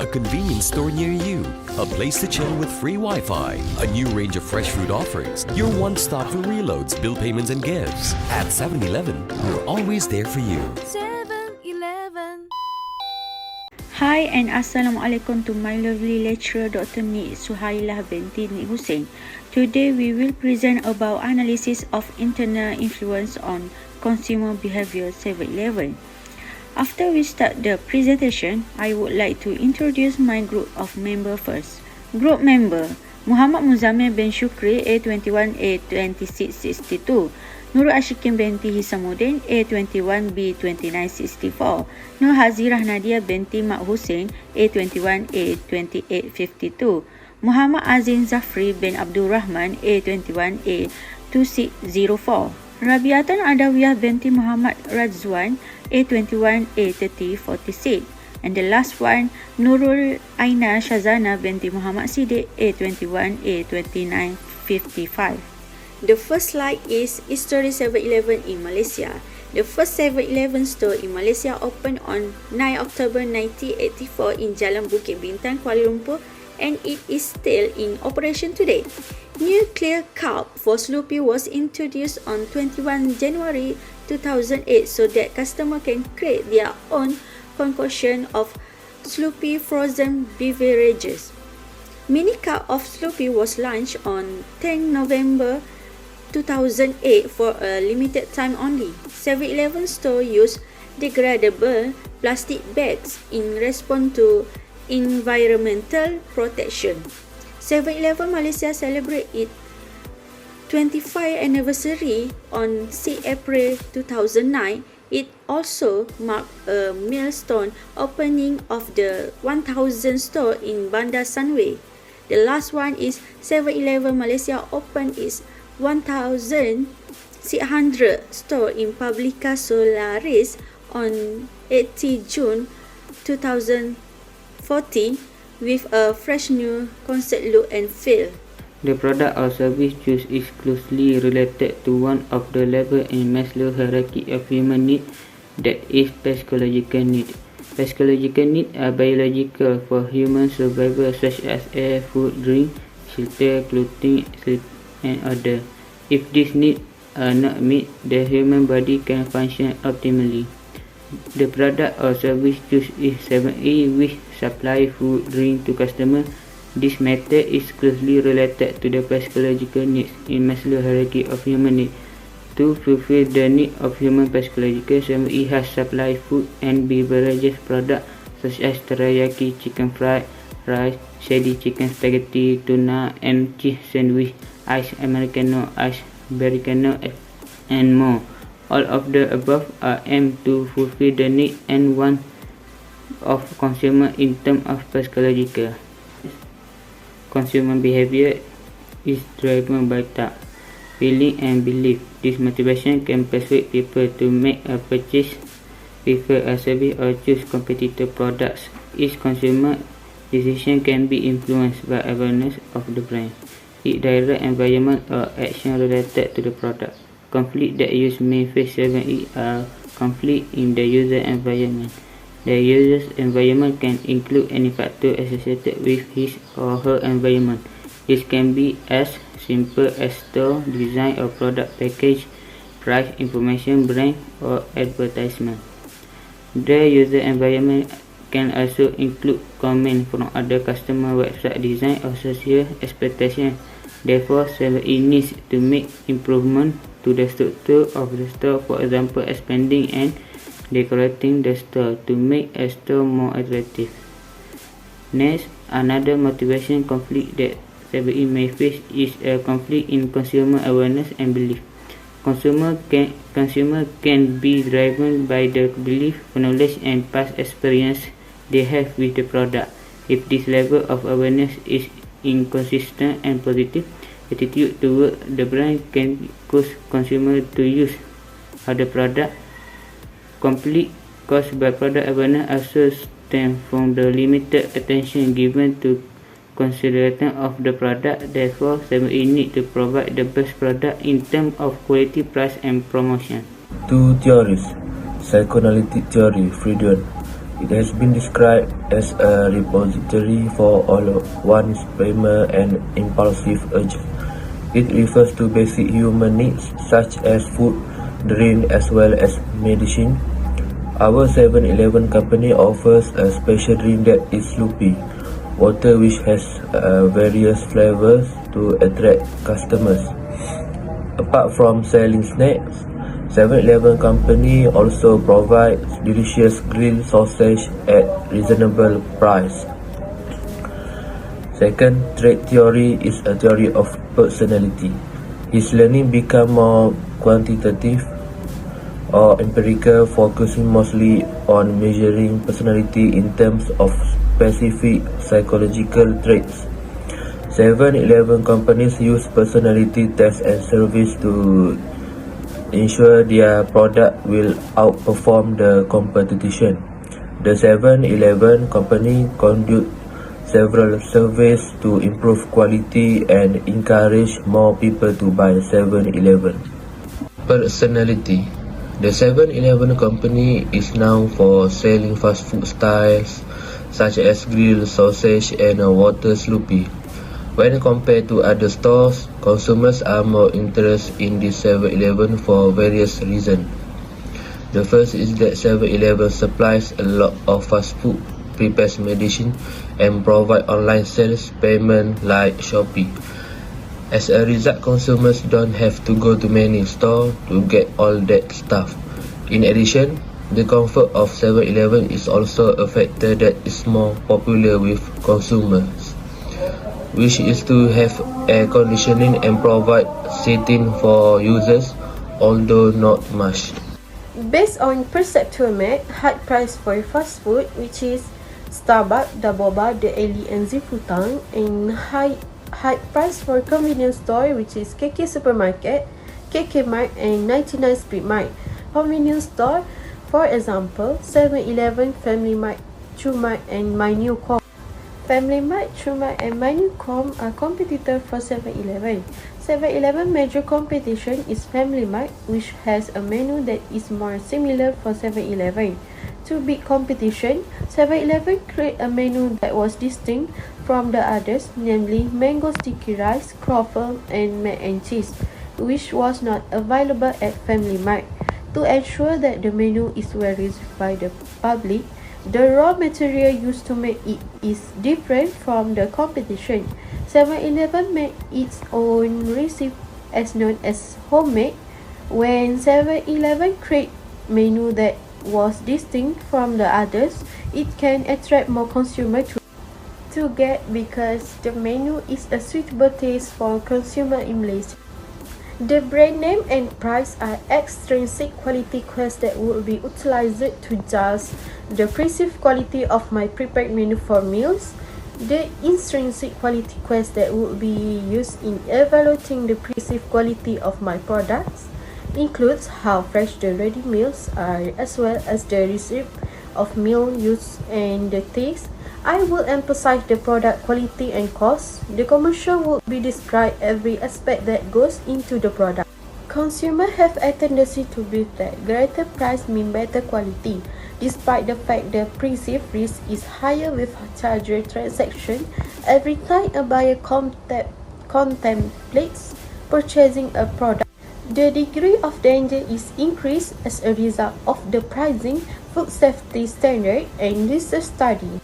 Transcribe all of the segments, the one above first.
a convenience store near you, a place to chill with free Wi-Fi, a new range of fresh food offerings, your one-stop for reloads, bill payments and gifts. At 7-Eleven, we're always there for you. 7-Eleven. Hi and Assalamualaikum to my lovely lecturer Dr. Nik Suhailah binti Nik Hussein. Today we will present about analysis of internal influence on consumer behavior 7-Eleven. After we start the presentation, I would like to introduce my group of members first. Group member Muhammad Muzammil bin Shukri A21A2662, Nurul Ashikin binti Hisamuddin A21B2964, Nur Hazirah Nadia binti Mak Hussein A21A2852, Muhammad Azin Zafri bin Abdul Rahman A21A2604, Rabiatan Adawiyah binti Muhammad Razwan A21A3046, and the last one Nurul Aina Shazana binti Muhammad Siddiq A21A2955. The first slide is history 7-Eleven in Malaysia. The first 7-Eleven store in Malaysia opened on 9 October 1984 in Jalan Bukit Bintang, Kuala Lumpur, and it is still in operation today. New clear cup for Sloopy was introduced on 21 January 2008 so that customers can create their own concoction of Sloopy frozen beverages. Mini cup of Sloopy was launched on 10 November 2008 for a limited time only. 7-Eleven store used degradable plastic bags in response to environmental protection. 7-Eleven Malaysia celebrate its 25th anniversary on 6 April 2009. It also marked a milestone opening of the 1000 store in Bandar Sunway. The last one is 7-Eleven Malaysia opened its 1600 store in Publica Solaris on 80 June 2014 with a fresh new concept look and feel. The product or service chosen is closely related to one of the levels in Maslow's hierarchy of human needs, that is psychological needs. Psychological needs are biological for human survival such as air, food, drink, shelter, clothing, sleep, and others. If these needs are not met, the human body can function optimally. The product or service chosen is 7E, which supply food, drink to customers. This method is closely related to the psychological needs in Maslow's hierarchy of human needs. To fulfill the need of human psychological, 7E has supplied food and beverages products such as teriyaki chicken fried rice, shady chicken spaghetti, tuna and cheese sandwich, ice americano, ice americano, and more. All of the above are aimed to fulfill the need and want of consumer in terms of psychological. Consumer behavior is driven by thought, feeling, and belief. This motivation can persuade people to make a purchase, prefer a service, or choose competitor products. Each consumer decision can be influenced by awareness of the brand, its direct environment, or action related to the product. Conflicts that use may face 7E are conflict in the user environment. The user's environment can include any factor associated with his or her environment. This can be as simple as store, design or product package, price, information, brand, or advertisement. The user environment can also include comments from other customer, website design, or social expectations. Therefore, 7E needs to make improvement to the structure of the store, for example, expanding and decorating the store to make a store more attractive. Next, another motivation conflict that 7E may face is a conflict in consumer awareness and belief. Consumer can be driven by the belief, knowledge, and past experience they have with the product. If this level of awareness is inconsistent and positive attitude toward the brand can cause consumer to use other product. Conflict caused by product awareness also stem from the limited attention given to consideration of the product. Therefore, 7E need to provide the best product in terms of quality, price, and promotion. Two theories: psychoanalytic theory, Freudon, It has been described as a repository for all one's primal and impulsive urges. It refers to basic human needs such as food, drink, as well as medicine. Our 7-Eleven company offers a special drink that is Loopy water, which has various flavors to attract customers. Apart from selling snacks, 7-Eleven company also provides delicious grilled sausage at reasonable price. Second, trait theory is a theory of personality. His learning become more quantitative or empirical, focusing mostly on measuring personality in terms of specific psychological traits. 7-Eleven companies use personality tests and surveys to ensure their product will outperform the competition. The 7-Eleven company conduct several surveys to improve quality and encourage more people to buy 7-Eleven. Personality. The 7-Eleven company is known for selling fast food styles such as grilled sausage and water Sloopy. When compared to other stores, consumers are more interested in this 7-Eleven for various reasons. The first is that 7-Eleven supplies a lot of fast food, prepares medicine, and provide online sales payment like Shopee. As a result, consumers don't have to go to many stores to get all that stuff. In addition, the comfort of 7-Eleven is also a factor that is more popular with consumers, which is to have air conditioning and provide seating for users, although not much. Based on perceptual high price for fast food, which is Starbucks, Daboba, The Alley, and Ziputang, and high price for convenience store, which is KK Supermarket, KK Mart, and 99 Speed Mart. Convenience store, for example, 7-Eleven, Family Mart, Chumart, and My New Com. Family Mart, Chumart, and My New Com are competitors for 7-Eleven. 7-Eleven major competition is Family Mart, which has a menu that is more similar for 7-Eleven. To beat competition, 7-Eleven created a menu that was distinct from the others, namely mango sticky rice, croffle, and mac and cheese, which was not available at Family Mart. To ensure that the menu is well received by the public, the raw material used to make it is different from the competition. 7-Eleven made its own recipe as known as homemade. When 7-Eleven create menu that was distinct from the others, it can attract more consumers to get because the menu is a suitable taste for consumer in Malaysia. The brand name and price are extrinsic quality quests that would be utilized to judge the perceived quality of my prepared menu for meals. The intrinsic quality quests that would be used in evaluating the perceived quality of my products includes how fresh the ready meals are, as well as the receipt of meal use and the taste. I will emphasize the product quality and cost. The commercial will be described every aspect that goes into the product. Consumers have a tendency to believe that greater price means better quality, despite the fact the perceived risk is higher with charger transaction. Every time a buyer contemplates purchasing a product, the degree of danger is increased as a result of the pricing, food safety standard, and research study.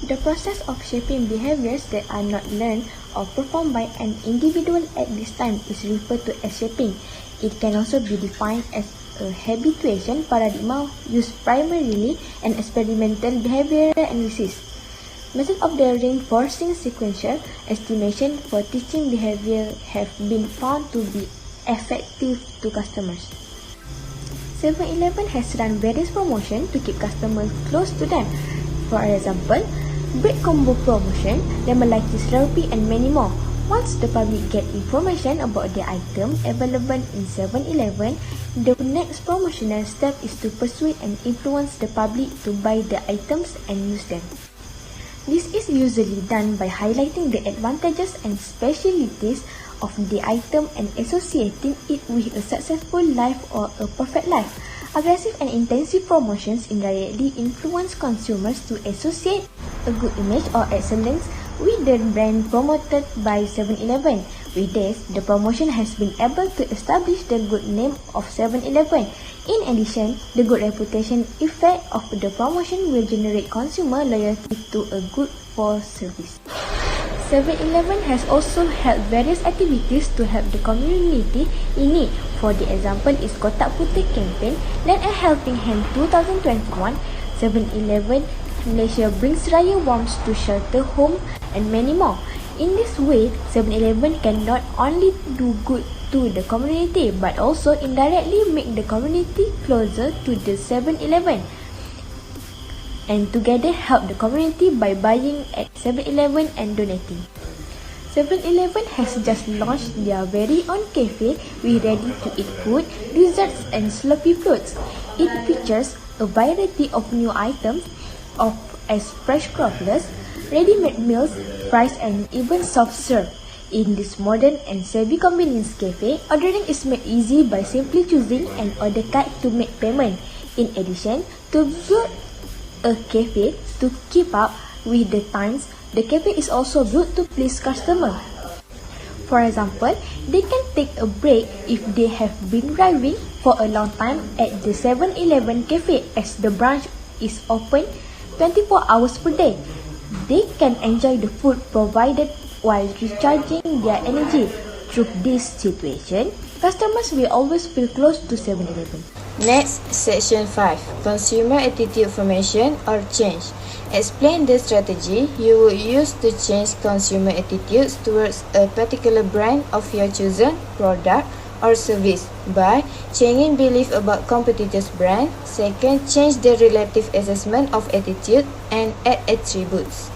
The process of shaping behaviors that are not learned or performed by an individual at this time is referred to as shaping. It can also be defined as a habituation paradigm used primarily in experimental behavioral analysis. Methods of the reinforcing sequential estimation for teaching behavior have been found to be effective to customers. 7-Eleven has run various promotions to keep customers close to them. For example, Bread Combo promotion, Lemon Lucky Slurpee, and many more. Once the public get information about the item available in 7-Eleven, the next promotional step is to persuade and influence the public to buy the items and use them. This is usually done by highlighting the advantages and specialties of the item and associating it with a successful life or a perfect life. Aggressive and intensive promotions indirectly influence consumers to associate a good image or excellence with the brand promoted by 7-Eleven. With this, the promotion has been able to establish the good name of 7-Eleven. In addition, the good reputation effect of the promotion will generate consumer loyalty to a good for service. 7-Eleven has also held various activities to help the community in need. For the example is Kotak Putih campaign, Lend a Helping Hand 2021, 7-Eleven Malaysia brings raya warmth to shelter home and many more. In this way, 7-Eleven can not only do good to the community but also indirectly make the community closer to the 7-Eleven and together help the community by buying at 7-Eleven and donating. 7-Eleven has just launched their very own cafe with ready-to-eat food, desserts and sloppy fruits. It features a variety of new items as fresh crofflers, ready-made meals, fries and even soft serve. In this modern and savvy convenience cafe, ordering is made easy by simply choosing an order card to make payment. In addition, to build a cafe to keep up with the times, the cafe is also built to please customers. For example, they can take a break if they have been driving for a long time at the 7-Eleven cafe as the branch is open 24 hours per day. They can enjoy the food provided while recharging their energy. Through this situation, customers will always feel close to 7-Eleven. Next, Section 5. Consumer Attitude Formation or Change. Explain the strategy you would use to change consumer attitudes towards a particular brand of your chosen product or service by changing belief about competitors' brand. Second, change the relative assessment of attitude and add attributes.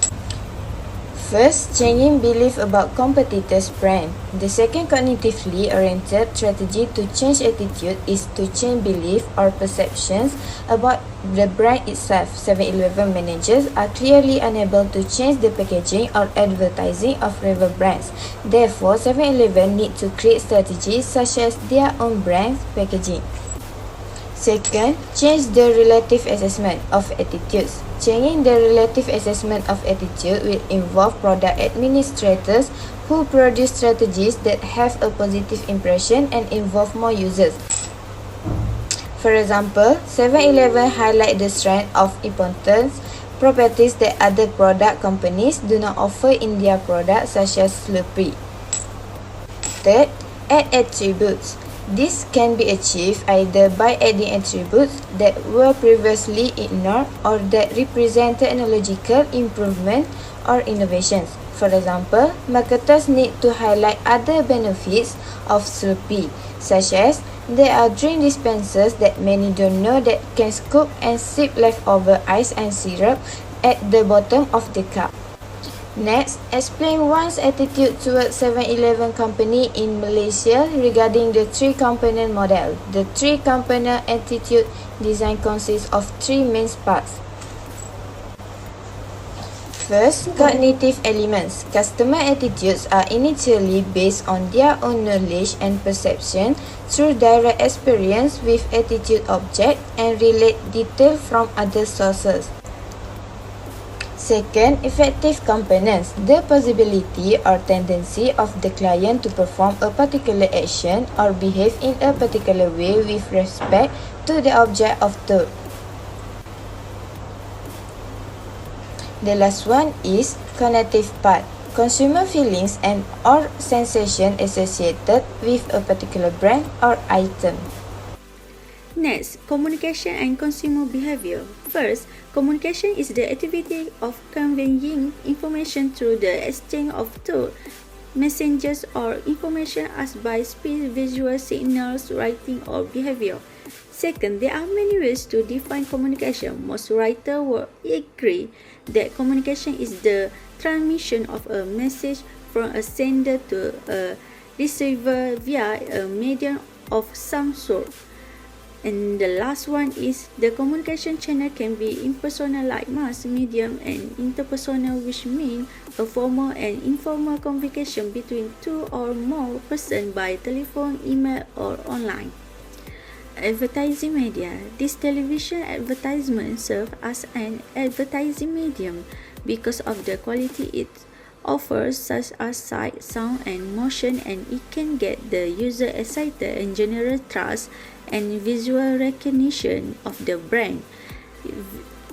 First, changing belief about competitors' brand. The second cognitively oriented strategy to change attitude is to change belief or perceptions about the brand itself. 7-Eleven managers are clearly unable to change the packaging or advertising of rival brands. Therefore, 7-Eleven need to create strategies such as their own brand packaging. Second, change the relative assessment of attitudes. Changing the relative assessment of attitude will involve product administrators who produce strategies that have a positive impression and involve more users. For example, 7-Eleven highlight the strength of important properties that other product companies do not offer in their products, such as Slurpee. Third, add attributes. This can be achieved either by adding attributes that were previously ignored or that represent technological improvement or innovations. For example, marketers need to highlight other benefits of Slurpee, such as there are drink dispensers that many don't know that can scoop and sip leftover ice and syrup at the bottom of the cup. Next, explain one's attitude towards 7-Eleven company in Malaysia regarding the three-component model. The three-component attitude design consists of three main parts. First, cognitive elements. Customer attitudes are initially based on their own knowledge and perception through direct experience with attitude object and relate detail from other sources. Second, effective components. The possibility or tendency of the client to perform a particular action or behave in a particular way with respect to the object of thought. The last one is cognitive part. Consumer feelings and or sensation associated with a particular brand or item. Next, communication and consumer behavior. First, communication is the activity of conveying information through the exchange of thought, messages or information as by speech, visual signals, writing or behavior. Second, there are many ways to define communication. Most writers will agree that communication is the transmission of a message from a sender to a receiver via a medium of some sort. And the last one is the communication channel can be impersonal like mass, medium, and interpersonal, which mean a formal and informal communication between two or more persons by telephone, email, or online. Advertising media. This television advertisement serves as an advertising medium because of the quality it offers, such as sight, sound, and motion, and it can get the user excited and generate trust and visual recognition of the brand.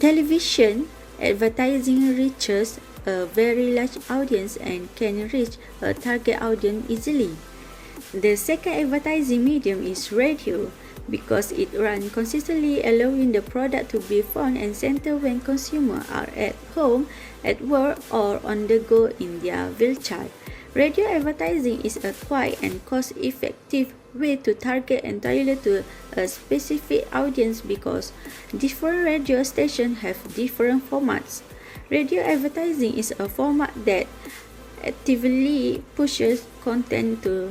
Television advertising reaches a very large audience and can reach a target audience easily. The second advertising medium is radio, because it runs consistently, allowing the product to be front and center when consumers are at home, at work, or on the go in their wheelchair. Radio advertising is a quick and cost-effective way to target and tailor to a specific audience because different radio stations have different formats. Radio advertising is a format that actively pushes content to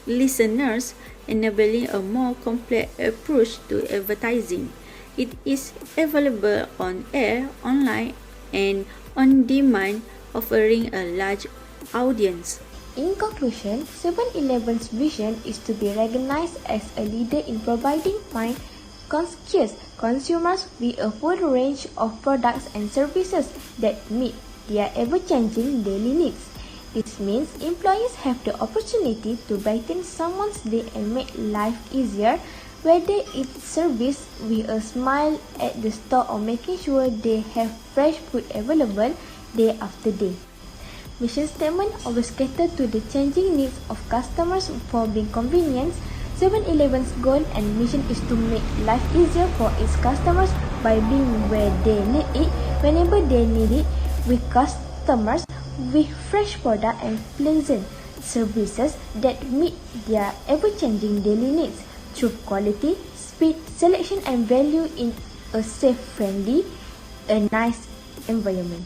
listeners, enabling a more complex approach to advertising. It is available on air, online, and on demand, offering a large audience. In conclusion, 7-Eleven's vision is to be recognized as a leader in providing conscious consumers with a full range of products and services that meet their ever-changing daily needs. This means employees have the opportunity to brighten someone's day and make life easier, whether it's service with a smile at the store or making sure they have fresh food available day after day. Mission statement always cater to the changing needs of customers for being convenient. 7-Eleven's goal and mission is to make life easier for its customers by being where they need it, whenever they need it, with customers with fresh product and pleasant services that meet their ever-changing daily needs through quality, speed, selection and value in a safe, friendly, a nice environment.